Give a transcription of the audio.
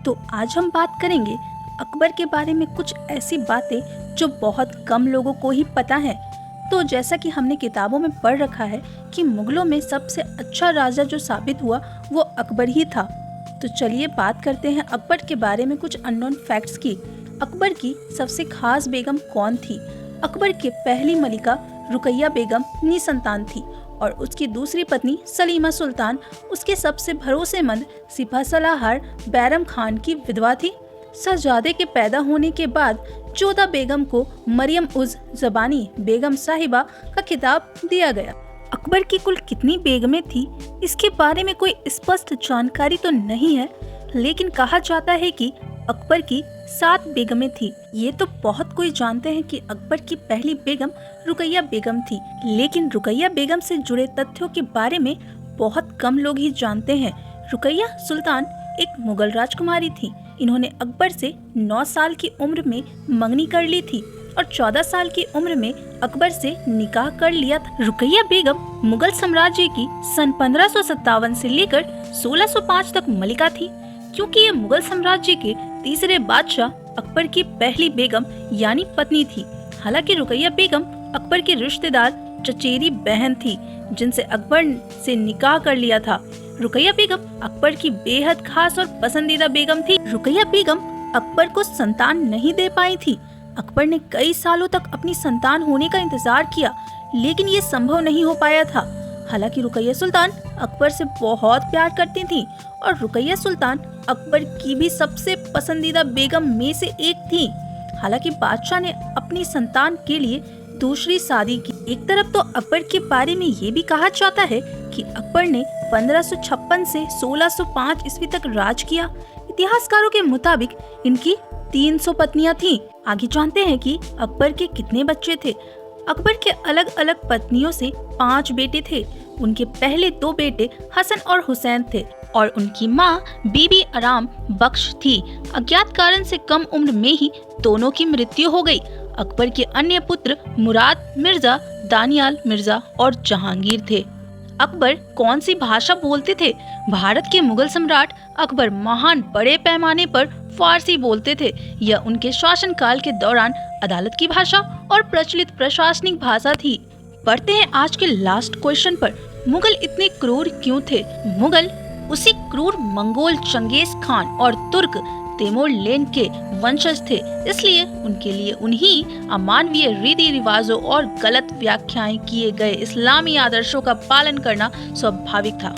तो आज हम बात करेंगे अकबर के बारे में कुछ ऐसी बातें जो बहुत कम लोगों को ही पता है। तो जैसा कि हमने किताबों में पढ़ रखा है कि मुगलों में सबसे अच्छा राजा जो साबित हुआ वो अकबर ही था। तो चलिए बात करते हैं अकबर के बारे में कुछ अननोन फैक्ट्स की। अकबर की सबसे खास बेगम कौन थी? अकबर की पहली मलिका रुकैया बेगम निसंतान थी और उसकी दूसरी पत्नी सलीमा सुल्तान उसके सबसे भरोसेमंद सिपह सलाहकार बैरम खान की विधवा थी। शहजादे के पैदा होने के बाद जोधा बेगम को मरियम उज जबानी बेगम साहिबा का खिताब दिया गया। अकबर की कुल कितनी बेगमें थी इसके बारे में कोई स्पष्ट जानकारी तो नहीं है, लेकिन कहा जाता है कि अकबर की 7 बेगमें थी। ये तो बहुत कोई जानते हैं कि अकबर की पहली बेगम रुकैया बेगम थी, लेकिन रुकैया बेगम से जुड़े तथ्यों के बारे में बहुत कम लोग ही जानते हैं। रुकैया सुल्तान एक मुगल राजकुमारी थी। इन्होंने अकबर से 9 साल की उम्र में मंगनी कर ली थी और 14 साल की उम्र में अकबर से निकाह कर लिया था। रुकैया बेगम मुगल साम्राज्य की सन 1557 से लेकर 1605 तक मलिका थी। क्योंकि ये मुगल साम्राज्य के तीसरे बादशाह अकबर की पहली बेगम यानी पत्नी थी। हालांकि रुकैया बेगम अकबर की रिश्तेदार चचेरी बहन थी जिनसे अकबर से निकाह कर लिया था। रुकैया बेगम अकबर की बेहद खास और पसंदीदा बेगम थी। रुकैया बेगम अकबर को संतान नहीं दे पाई थी। अकबर ने कई सालों तक अपनी संतान होने का इंतजार किया, लेकिन ये संभव नहीं हो पाया था। हालांकि रुकैया सुल्तान अकबर से बहुत प्यार करती थी और रुकैया सुल्तान अकबर की भी सबसे पसंदीदा बेगम में से एक थी। हालांकि बादशाह ने अपनी संतान के लिए दूसरी शादी की। एक तरफ तो अकबर के बारे में ये भी कहा जाता है कि अकबर ने 1556 से 1605 ईस्वी तक राज किया। इतिहासकारों के मुताबिक इनकी 300 पत्नियां थीं। आगे जानते हैं कि अकबर के कितने बच्चे थे। अकबर के अलग अलग पत्नियों से 5 बेटे थे। उनके पहले 2 बेटे हसन और हुसैन थे और उनकी माँ बीबी आराम बख्श थी। अज्ञात कारण से कम उम्र में ही दोनों की मृत्यु हो गई। अकबर के अन्य पुत्र मुराद मिर्जा, दानियाल मिर्जा और जहांगीर थे। अकबर कौन सी भाषा बोलते थे? भारत के मुगल सम्राट अकबर महान बड़े पैमाने पर फारसी बोलते थे। यह उनके शासनकाल के दौरान अदालत की भाषा और प्रचलित प्रशासनिक भाषा थी। पढ़ते हैं आज के लास्ट क्वेश्चन पर। मुगल इतने क्रूर क्यों थे? मुगल उसी क्रूर मंगोल चंगेज खान और तुर्क तैमूरलेन के वंशज थे, इसलिए उनके लिए उन्हीं अमानवीय रीति रिवाजों और गलत व्याख्याएं किए गए इस्लामी आदर्शों का पालन करना स्वाभाविक था।